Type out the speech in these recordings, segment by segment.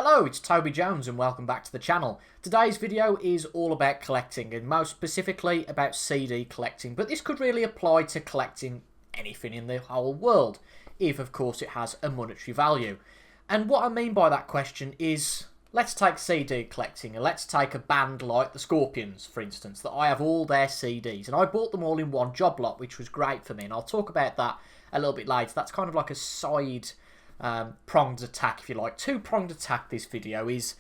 Hello, it's Toby Jones and welcome back to the channel. Today's video is all about collecting and most specifically about CD collecting, but this could really apply to collecting anything in the whole world, if of course it has a monetary value. And what I mean by that question is, let's take CD collecting and let's take a band like the Scorpions, for instance, that I have all their CDs and I bought them all in one Joblot, which was great for me, and I'll talk about that a little bit later. That's kind of like a side pronged attack, if you like. Two-pronged attack this video is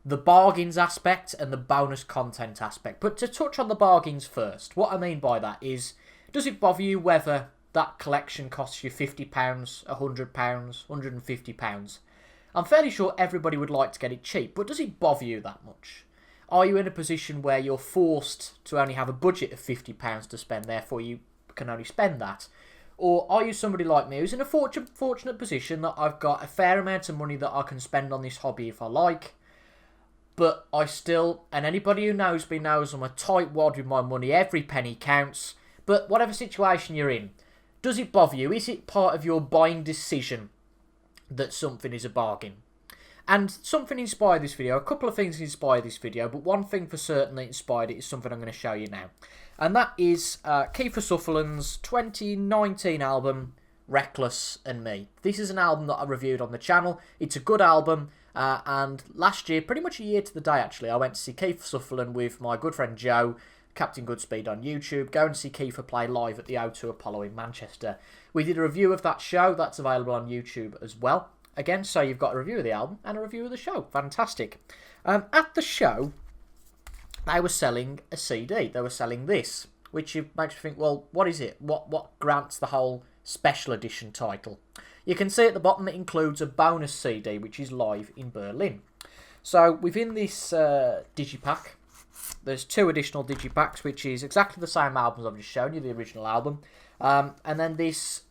the bargains aspect and the bonus content aspect. But to touch on the bargains first, what I mean by that is, does it bother you whether that collection costs you £50, £100, £150? I'm fairly sure everybody would like to get it cheap, but does it bother you that much? Are you in a position where you're forced to only have a budget of £50 to spend, therefore you can only spend that? Or are you somebody like me who's in a fortunate position that I've got a fair amount of money that I can spend on this hobby if I like, but I still, and anybody who knows me knows I'm a tightwad with my money, every penny counts, but whatever situation you're in, does it bother you? Is it part of your buying decision that something is a bargain? And something inspired this video, a couple of things inspired this video, but one thing for certain that inspired it is something I'm going to show you now. And that is Kiefer Sutherland's 2019 album, Reckless and Me. This is an album that I reviewed on the channel. It's a good album, and last year, pretty much a year to the day actually, I went to see Kiefer Sutherland with my good friend Joe, Captain Goodspeed on YouTube, go and see Kiefer play live at the O2 Apollo in Manchester. We did a review of that show, that's available on YouTube as well. Again, so you've got a review of the album and a review of the show. Fantastic. At the show, they were selling a CD. They were selling this, which makes you think, well, what is it? What grants the whole special edition title? You can see at the bottom it includes a bonus CD, which is live in Berlin. So within this digipack, there's two additional digipacks, which is exactly the same albums I've just shown you, the original album. And then this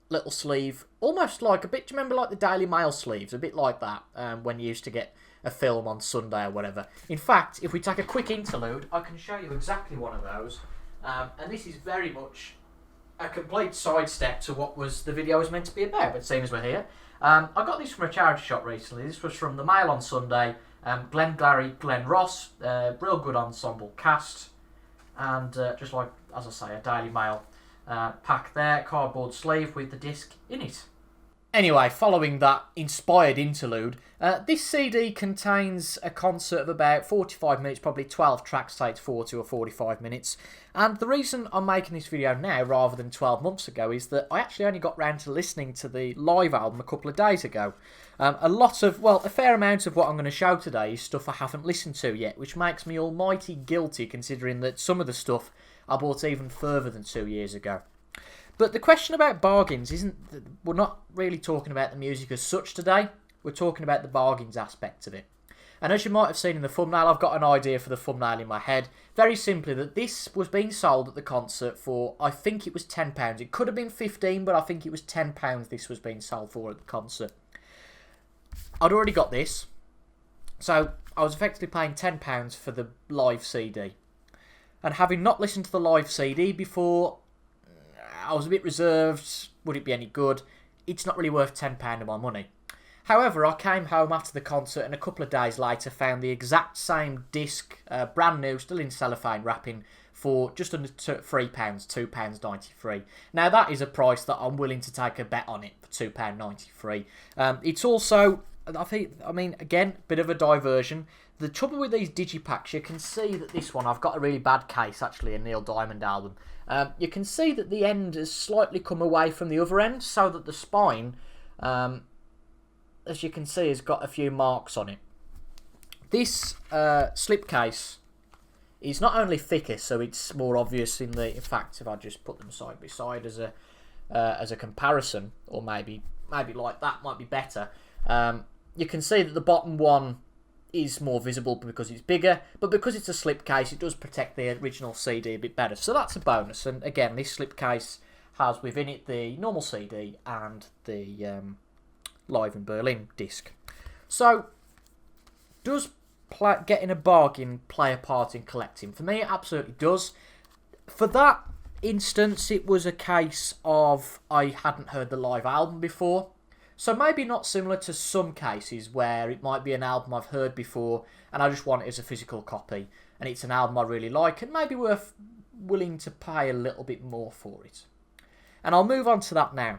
little sleeve, almost like a bit, do you remember like the Daily Mail sleeves? A bit like that, when you used to get a film on Sunday or whatever. In fact, if we take a quick interlude, I can show you exactly one of those. And this is very much a complete sidestep to what the video was meant to be about, but seeing as we're here. I got this from a charity shop recently. This was from the Mail on Sunday. Glenn Glary, Glenn Ross, real good ensemble cast. And just like, as I say, a Daily Mail pack there, cardboard sleeve with the disc in it. Anyway, following that inspired interlude, this CD contains a concert of about 45 minutes, probably 12 tracks, takes 40 or 45 minutes. And the reason I'm making this video now rather than 12 months ago is that I actually only got round to listening to the live album a couple of days ago. A fair amount of what I'm going to show today is stuff I haven't listened to yet, which makes me almighty guilty considering that some of the stuff I bought even further than 2 years ago. But the question about bargains isn't, we're not really talking about the music as such today, we're talking about the bargains aspect of it. And as you might have seen in the thumbnail, I've got an idea for the thumbnail in my head. Very simply, that this was being sold at the concert for, I think it was £10. It could have been 15, but I think it was £10 this was being sold for at the concert. I'd already got this, so I was effectively paying £10 for the live CD. And having not listened to the live CD before, I was a bit reserved. Would it be any good? It's not really worth £10 of my money. However, I came home after the concert and a couple of days later found the exact same disc, brand new, still in cellophane wrapping, for just under £3, £2.93. Now that is a price that I'm willing to take a bet on it, for £2.93. It's also, again, bit of a diversion. The trouble with these digipacks, you can see that this one, I've got a really bad case actually, a Neil Diamond album. You can see that the end has slightly come away from the other end, so that the spine, as you can see, has got a few marks on it. This slipcase is not only thicker, so it's more obvious in fact, if I just put them side by side as a comparison, or maybe like that might be better. You can see that the bottom one is more visible because it's bigger, but because it's a slipcase, it does protect the original CD a bit better. So that's a bonus. And again, this slipcase has within it the normal CD and the Live in Berlin disc. So, does getting a bargain play a part in collecting? For me, it absolutely does. For that instance, it was a case of I hadn't heard the live album before. So maybe not similar to some cases where it might be an album I've heard before and I just want it as a physical copy, and it's an album I really like and maybe willing to pay a little bit more for it. And I'll move on to that now.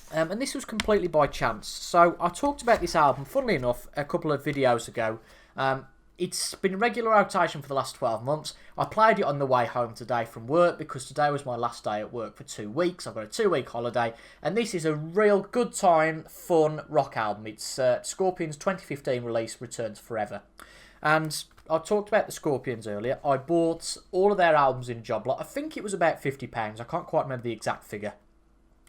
And this was completely by chance. So I talked about this album, funnily enough, a couple of videos ago. It's been regular rotation for the last 12 months. I played it on the way home today from work because today was my last day at work for 2 weeks. I've got a 2-week holiday, and this is a real good time, fun rock album. It's Scorpions' 2015 release, Returns Forever. And I talked about the Scorpions earlier. I bought all of their albums in Joblot. I think it was about £50. I can't quite remember the exact figure.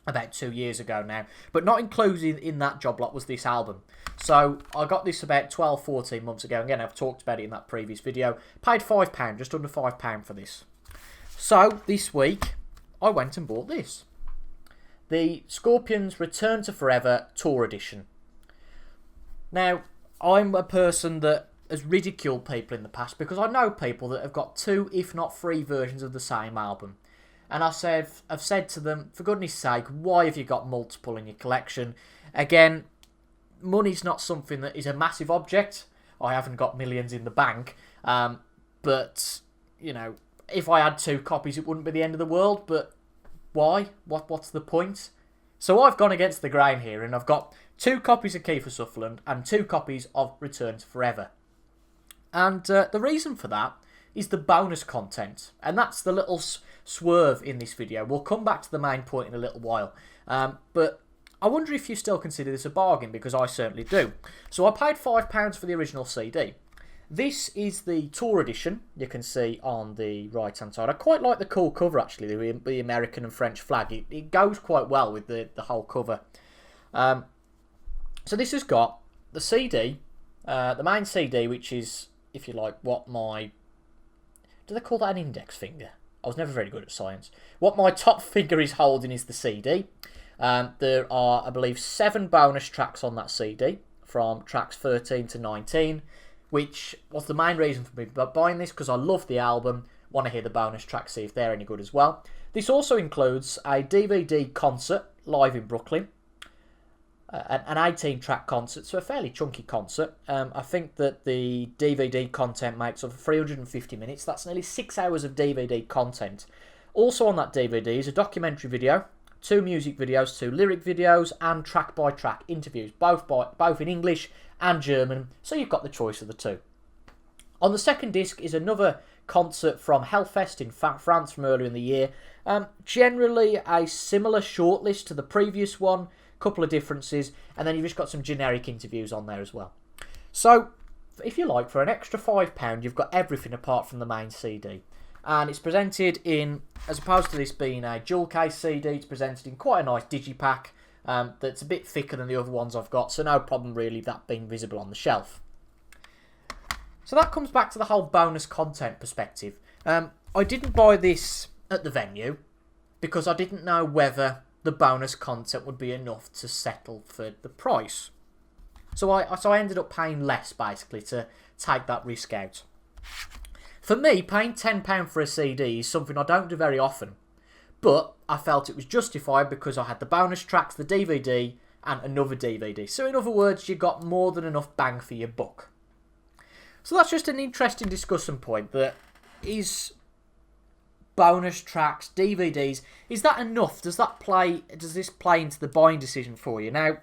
About 2 years ago now. But not included in that job lot was this album. So I got this about 12, 14 months ago. Again, I've talked about it in that previous video. Paid £5, just under £5 for this. So this week, I went and bought this. The Scorpions Return to Forever Tour Edition. Now, I'm a person that has ridiculed people in the past because I know people that have got 2, if not 3 versions of the same album. And I've said to them, for goodness sake, why have you got multiple in your collection? Again, money's not something that is a massive object. I haven't got millions in the bank. But, you know, if I had 2 copies, it wouldn't be the end of the world. But why? What's the point? So I've gone against the grain here, and I've got 2 copies of Kiefer Sutherland and 2 copies of Returns Forever. And the reason for that is the bonus content. And that's the little swerve in this video. We'll come back to the main point in a little while. But I wonder if you still consider this a bargain, because I certainly do. So I paid £5 for the original CD. This is the tour edition, you can see on the right hand side. I quite like the cool cover actually, the American and French flag. It goes quite well with the whole cover. So this has got the CD, the main CD, which is, if you like, what my... Do they call that an index finger? I was never very good at science. What my top finger is holding is the CD. There are, I believe, 7 bonus tracks on that CD, from tracks 13 to 19, which was the main reason for me buying this, because I love the album, want to hear the bonus tracks, see if they're any good as well. This also includes a DVD concert live in Brooklyn, an 18-track concert, so a fairly chunky concert. I think that the DVD content makes up for 350 minutes. That's nearly 6 hours of DVD content. Also on that DVD is a documentary video, 2 music videos, 2 lyric videos, and track-by-track interviews, both in English and German, so you've got the choice of the 2. On the second disc is another concert from Hellfest in France from earlier in the year. Generally a similar shortlist to the previous one, couple of differences, and then you've just got some generic interviews on there as well. So, if you like, for an extra £5, you've got everything apart from the main CD. And it's presented in, as opposed to this being a dual case CD, it's presented in quite a nice digipack that's a bit thicker than the other ones I've got, so no problem really that being visible on the shelf. So that comes back to the whole bonus content perspective. I didn't buy this at the venue because I didn't know whether the bonus content would be enough to settle for the price. So I ended up paying less, basically, to take that risk out. For me, paying £10 for a CD is something I don't do very often, but I felt it was justified because I had the bonus tracks, the DVD, and another DVD. So in other words, you got more than enough bang for your buck. So that's just an interesting discussion point. That is bonus tracks, DVDs. Is that enough? Does this play into the buying decision for you? Now,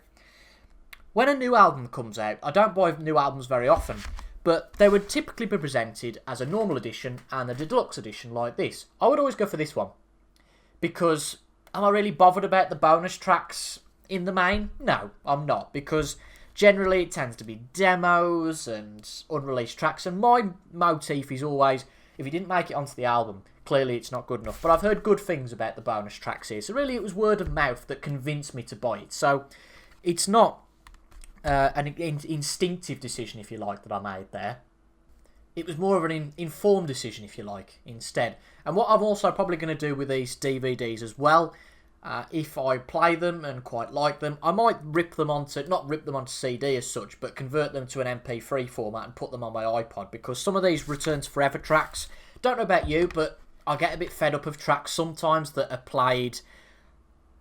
when a new album comes out, I don't buy new albums very often, but they would typically be presented as a normal edition and a deluxe edition like this. I would always go for this one, because am I really bothered about the bonus tracks in the main? No, I'm not, because generally it tends to be demos and unreleased tracks, and my motif is always, if you didn't make it onto the album, clearly it's not good enough. But I've heard good things about the bonus tracks here, so really it was word of mouth that convinced me to buy it. So it's not an instinctive decision, if you like, that I made there. It was more of an informed decision, if you like, instead. And what I'm also probably going to do with these DVDs as well, if I play them and quite like them, I might not rip them onto CD as such, but convert them to an MP3 format and put them on my iPod, because some of these Returns Forever tracks, don't know about you, but I get a bit fed up of tracks sometimes that are played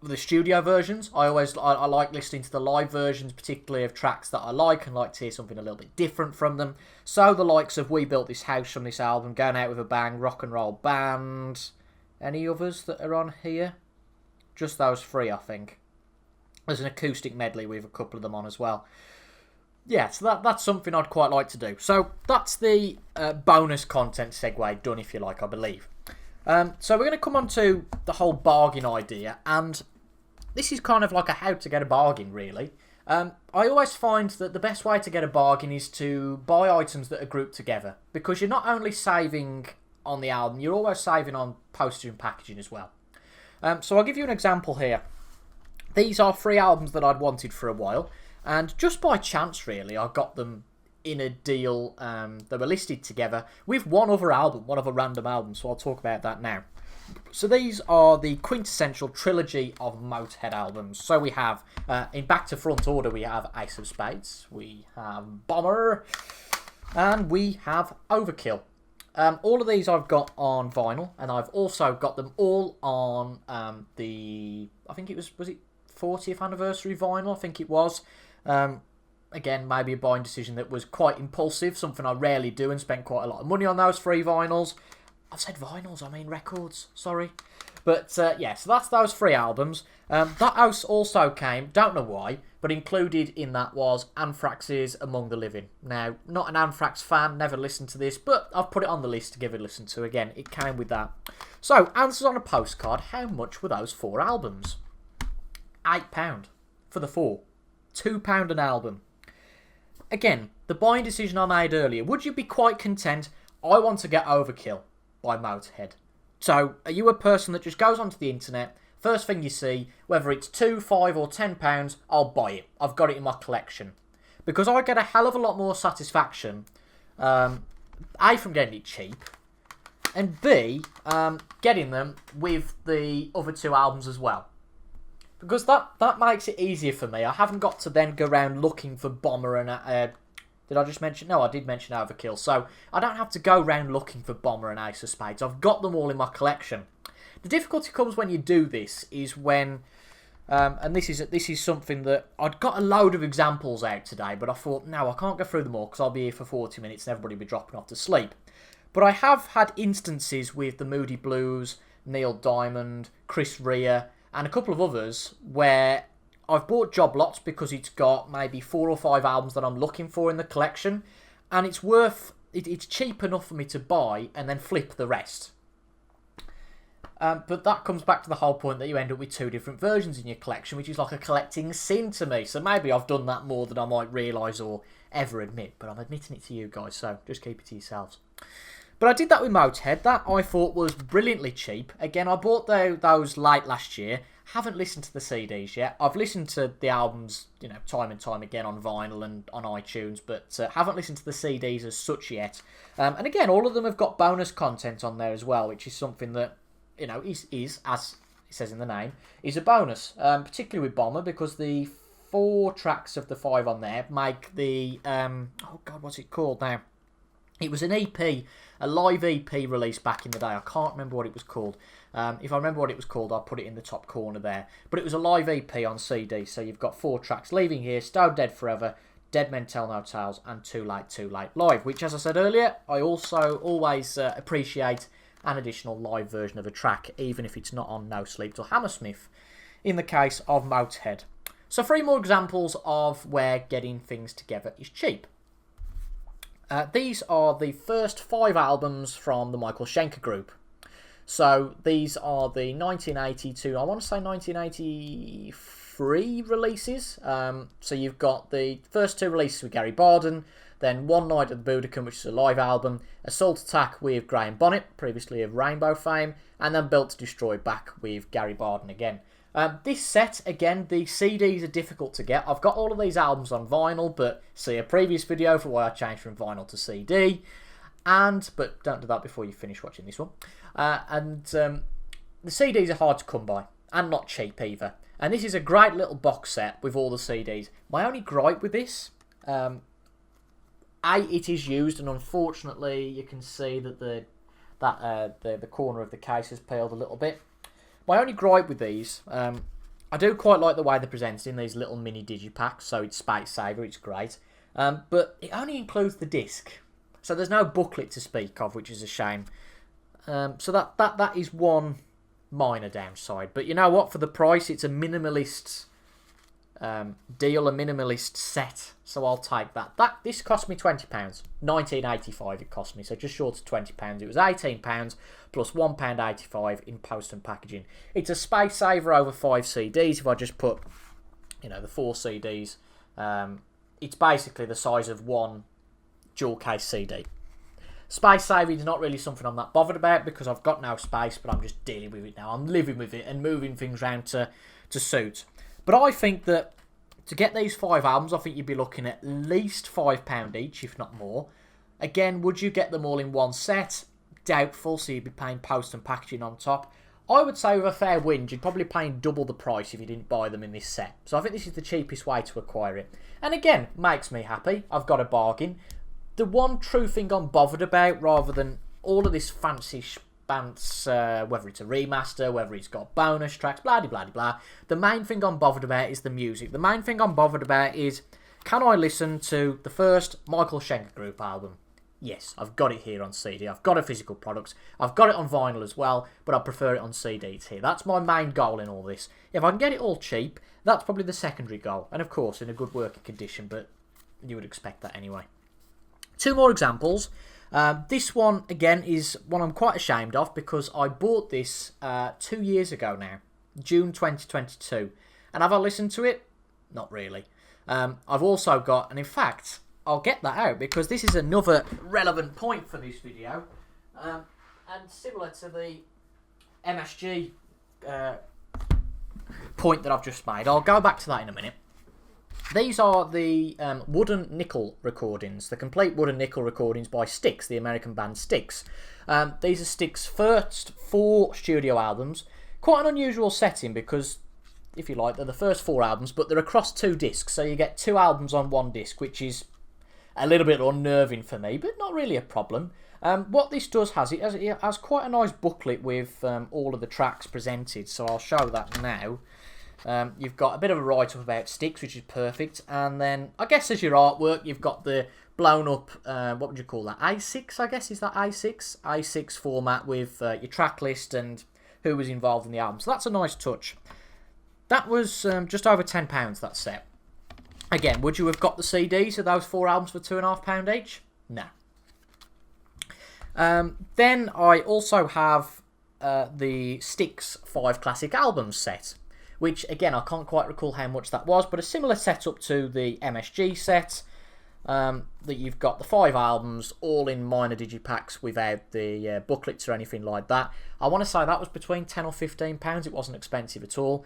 the studio versions. I like listening to the live versions, particularly of tracks that I like, and like to hear something a little bit different from them. So the likes of We Built This House from this album, Going Out With a Bang, Rock and Roll Band. Any others that are on here? Just those three, I think. There's an acoustic medley with a couple of them on as well. Yeah, so that's something I'd quite like to do. So that's the bonus content segue done, if you like, I believe. So we're going to come on to the whole bargain idea, and this is kind of like a how to get a bargain, really. I always find that the best way to get a bargain is to buy items that are grouped together, because you're not only saving on the album, you're always saving on postage and packaging as well. So I'll give you an example here. These are 3 albums that I'd wanted for a while, and just by chance, really, I got them in a deal. They were listed together with one other random album, so I'll talk about that now. So these are the quintessential trilogy of Motorhead albums. So we have, in back to front order, we have Ace of Spades, we have Bomber, and we have Overkill. All of these I've got on vinyl, and I've also got them all on I think it was it 40th anniversary vinyl, I think it was. Again, maybe a buying decision that was quite impulsive, something I rarely do, and spent quite a lot of money on those 3 vinyls. I've said vinyls, I mean records, sorry. But yeah, so that's those 3 albums. That house also came, don't know why, but included in that was Anthrax's Among the Living. Now, not an Anthrax fan, never listened to this, but I've put it on the list to give it a listen to. Again, it came with that. So, answers on a postcard, how much were those 4 albums? £8 for the 4. £2 an album. Again, the buying decision I made earlier, would you be quite content? I want to get Overkill by Motorhead. So, are you a person that just goes onto the internet, first thing you see, whether it's £2, £5 or £10, I'll buy it. I've got it in my collection. Because I get a hell of a lot more satisfaction, A, from getting it cheap, and B, getting them with the other 2 albums as well. Because that makes it easier for me. I haven't got to then go around looking for Bomber and... did I just mention... No, I did mention Overkill. So, I don't have to go around looking for Bomber and Ace of Spades. I've got them all in my collection. The difficulty comes when you do this is when... and this is something that... I'd got a load of examples out today, but I thought, no, I can't go through them all because I'll be here for 40 minutes and everybody will be dropping off to sleep. But I have had instances with the Moody Blues, Neil Diamond, Chris Rea, and a couple of others where I've bought Joblots because it's got maybe 4 or 5 albums that I'm looking for in the collection, and it's cheap enough for me to buy and then flip the rest. But that comes back to the whole point that you end up with 2 different versions in your collection, which is like a collecting sin to me. So maybe I've done that more than I might realise or ever admit, but I'm admitting it to you guys, so just keep it to yourselves. But I did that with Motorhead. That I thought was brilliantly cheap. Again, I bought those late last year. Haven't listened to the CDs yet. I've listened to the albums, time and time again on vinyl and on iTunes, but haven't listened to the CDs as such yet. And again, all of them have got bonus content on there as well, which is something that, is as it says in the name, is a bonus. Particularly with Bomber, because the 4 tracks of the 5 on there make the... oh God, what's it called now? It was an EP, a live EP released back in the day. I can't remember what it was called. If I remember what it was called, I'll put it in the top corner there. But it was a live EP on CD, so you've got 4 tracks. Leaving Here, Stone Dead Forever, Dead Men Tell No Tales, and Too Late Live, which, as I said earlier, I also always appreciate an additional live version of a track, even if it's not on No Sleep Till Hammersmith, in the case of Motorhead. So 3 more examples of where getting things together is cheap. These are the first 5 albums from the Michael Schenker Group. So these are the 1982, I want to say 1983 releases. So you've got the first 2 releases with Gary Barden, then One Night at the Budokan, which is a live album, Assault Attack with Graham Bonnet, previously of Rainbow fame, and then Built to Destroy back with Gary Barden again. This set, again, the CDs are difficult to get. I've got all of these albums on vinyl, but see a previous video for why I changed from vinyl to CD. But don't do that before you finish watching this one. The CDs are hard to come by, and not cheap either. And this is a great little box set with all the CDs. My only gripe with this, it is used, and unfortunately you can see that the corner of the case has peeled a little bit. My only gripe with these I do quite like the way they're presented in these little mini digipacks, so it's space saver, it's great. But it only includes the disc, so there's no booklet to speak of, which is a shame. So that is one minor downside. But you know what? For the price, it's a minimalist deal, a minimalist set. So I'll take that. This cost me £20, £19.85 it cost me, so just short of £20. It was £18 plus £1.85 in post and packaging. It's a space saver over 5 CDs. If I just put, the 4 CDs, it's basically the size of one dual case CD. Space saving is not really something I'm that bothered about because I've got no space, but I'm just dealing with it now. I'm living with it and moving things around to suit. But I think that to get these 5 albums, I think you'd be looking at least £5 each, if not more. Again, would you get them all in one set? Doubtful, so you'd be paying post and packaging on top. I would say with a fair wind, you'd probably be paying double the price if you didn't buy them in this set. So I think this is the cheapest way to acquire it. And again, makes me happy. I've got a bargain. The one true thing I'm bothered about, rather than all of this fancy spants, whether it's a remaster, whether it's got bonus tracks, blah, blah, blah, blah, the main thing I'm bothered about is the music. The main thing I'm bothered about is, can I listen to the first Michael Schenker Group album? Yes, I've got it here on CD. I've got a physical product. I've got it on vinyl as well, but I prefer it on CDs here. That's my main goal in all this. If I can get it all cheap, that's probably the secondary goal. And of course, in a good working condition, but you would expect that anyway. 2 more examples. This one, again, is one I'm quite ashamed of because I bought this 2 years ago now, June 2022. And have I listened to it? Not really. I've also got, and in fact, I'll get that out because this is another relevant point for this video. And similar to the MSG point that I've just made, I'll go back to that in a minute. These are the Wooden Nickel recordings, the complete Wooden Nickel recordings by Styx, the American band Styx. These are Styx's first 4 studio albums. Quite an unusual setting because, if you like, they're the first 4 albums, but they're across 2 discs, so you get 2 albums on 1 disc, which is a little bit unnerving for me, but not really a problem. What this does it has quite a nice booklet with all of the tracks presented, so I'll show that now. You've got a bit of a write-up about Styx, which is perfect, and then I guess as your artwork you've got the blown up, what would you call that, A6 I guess, is that A6? A6 format with your track list and who was involved in the album, so that's a nice touch. That was just over £10, that set. Again, would you have got the CDs of those 4 albums for £2.50 each? No. Then I also have the Styx 5 Classic Albums set, which, again, I can't quite recall how much that was, but a similar setup to the MSG set, that you've got the 5 albums, all in minor digipacks without the booklets or anything like that. I want to say that was between £10 or £15. It wasn't expensive at all.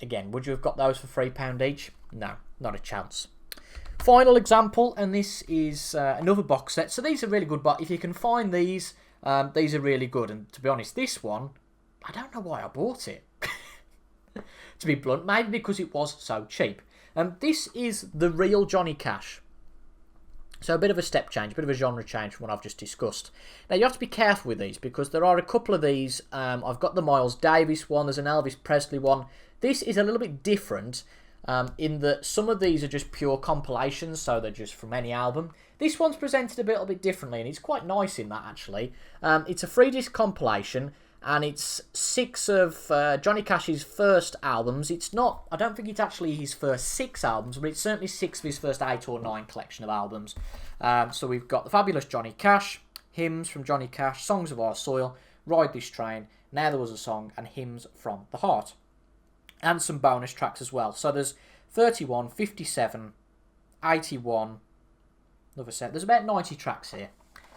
Again, would you have got those for £3 each? No, not a chance. Final example, and this is another box set. So these are really good, but if you can find these are really good. And to be honest, this one, I don't know why I bought it. To be blunt, maybe because it was so cheap. This is the real Johnny Cash. So a bit of a step change, a bit of a genre change from what I've just discussed. Now you have to be careful with these because there are a couple of these. I've got the Miles Davis one, there's an Elvis Presley one. This is a little bit different in that some of these are just pure compilations, so they're just from any album. This one's presented a little bit differently, and it's quite nice in that actually. It's a 3-disc compilation, and it's 6 of Johnny Cash's first albums. It's not, I don't think it's actually his first 6 albums, but it's certainly 6 of his first 8 or 9 collection of albums. So we've got The Fabulous Johnny Cash, Hymns from Johnny Cash, Songs of Our Soil, Ride This Train, Now There Was a Song, and Hymns from the Heart. And some bonus tracks as well. So there's 31, 57, 81, another set. There's about 90 tracks here.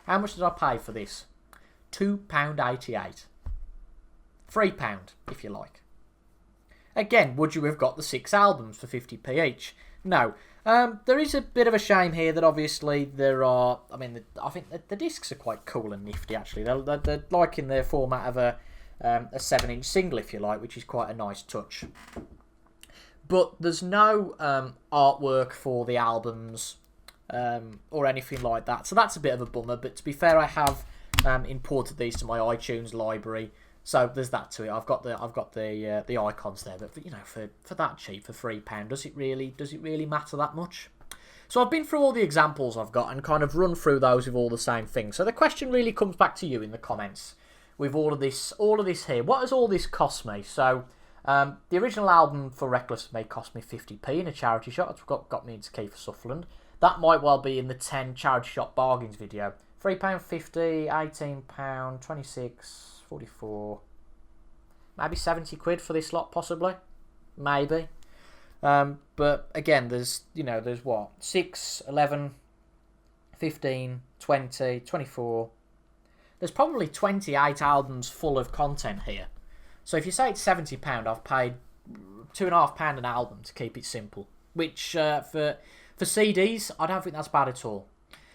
How much did I pay for this? £2.88. £3, if you like. Again, would you have got the 6 albums for 50p each? No. There is a bit of a shame here that obviously there are... I mean, I think the discs are quite cool and nifty, actually. They're like in their format of a 7-inch single, if you like, which is quite a nice touch. But there's no artwork for the albums or anything like that. So that's a bit of a bummer. But to be fair, I have imported these to my iTunes library So there's that to it. I've got the icons there, but you know, for that cheap, for £3, does it really matter that much? So I've been through all the examples I've got and kind of run through those with all the same things. So the question really comes back to you in the comments with all of this here. What has all this cost me? So the original album for Reckless Me cost me 50p in a charity shop. It's got me into Kiefer Sutherland. That might well be in the 10 charity shop bargains video. £3.50, £18, 26, 44, maybe 70 quid for this lot possibly, maybe. But again, there's what, 6, 11, 15, 20, 24. There's probably 28 albums full of content here. So if you say it's £70, I've paid £2.50 an album to keep it simple. Which for CDs, I don't think that's bad at all.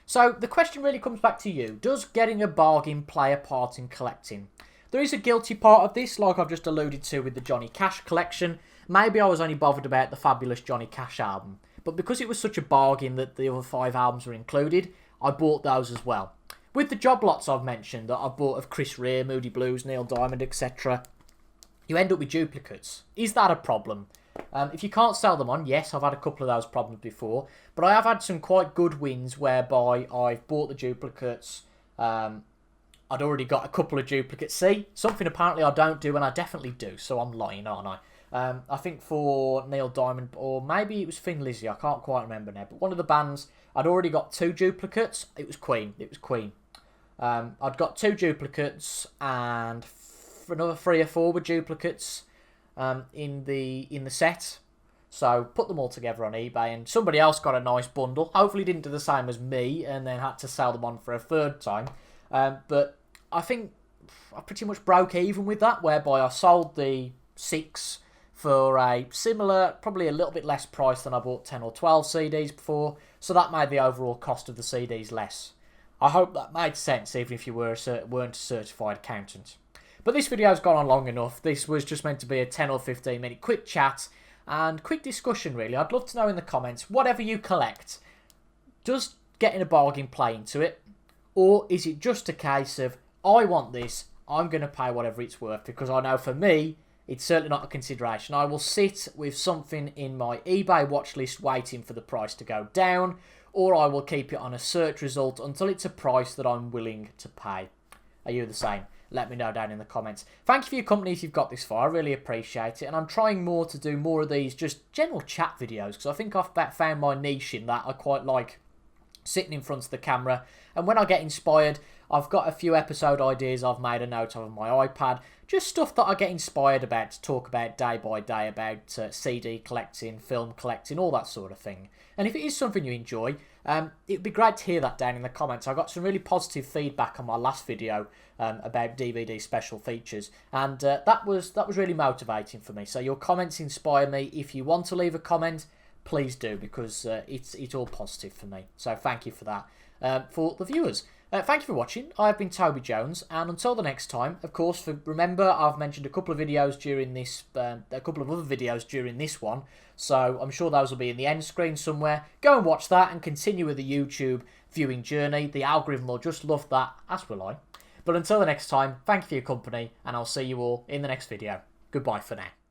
So the question really comes back to you. Does getting a bargain play a part in collecting? There is a guilty part of this, like I've just alluded to with the Johnny Cash collection. Maybe I was only bothered about the fabulous Johnny Cash album, but because it was such a bargain that the other 5 albums were included, I bought those as well. With the Joblots I've mentioned that I've bought of Chris Rea, Moody Blues, Neil Diamond, etc., you end up with duplicates. Is that a problem? If you can't sell them on, yes, I've had a couple of those problems before, but I have had some quite good wins whereby I've bought the duplicates. I'd already got a couple of duplicates. See, something apparently I don't do, and I definitely do, so I'm lying, aren't I? I think for Neil Diamond, or maybe it was Thin Lizzy, I can't quite remember now, but one of the bands, I'd already got 2 duplicates. It was Queen. I'd got 2 duplicates, and for another 3 or 4 were duplicates in the set. So put them all together on eBay, and somebody else got a nice bundle. Hopefully didn't do the same as me, and then had to sell them on for a 3rd time. But I think I pretty much broke even with that, whereby I sold the 6 for a similar, probably a little bit less price than I bought 10 or 12 CDs before, so that made the overall cost of the CDs less. I hope that made sense, even if you weren't a certified accountant. But this video's gone on long enough. This was just meant to be a 10 or 15 minute quick chat and quick discussion, really. I'd love to know in the comments, whatever you collect, does getting a bargain play into it? Or is it just a case of, I want this, I'm going to pay whatever it's worth? Because I know for me, it's certainly not a consideration. I will sit with something in my eBay watch list waiting for the price to go down, or I will keep it on a search result until it's a price that I'm willing to pay. Are you the same? Let me know down in the comments. Thank you for your company if you've got this far. I really appreciate it. And I'm trying to do more of these just general chat videos, because I think I've found my niche in that. I quite like sitting in front of the camera, and when I get inspired, I've got a few episode ideas I've made a note of on my iPad, just stuff that I get inspired about to talk about day by day, about CD collecting, film collecting, all that sort of thing. And if it is something you enjoy, it'd be great to hear that down in the comments. I got some really positive feedback on my last video about DVD special features, and that was really motivating for me. So your comments inspire me. If you want to leave a comment, please do, because it's all positive for me. So thank you for that. For the viewers, thank you for watching. I've been Toby Jones, and until the next time, of course, remember I've mentioned a couple of videos during this, a couple of other videos during this one, so I'm sure those will be in the end screen somewhere. Go and watch that and continue with the YouTube viewing journey. The algorithm will just love that, as will I. But until the next time, thank you for your company, and I'll see you all in the next video. Goodbye for now.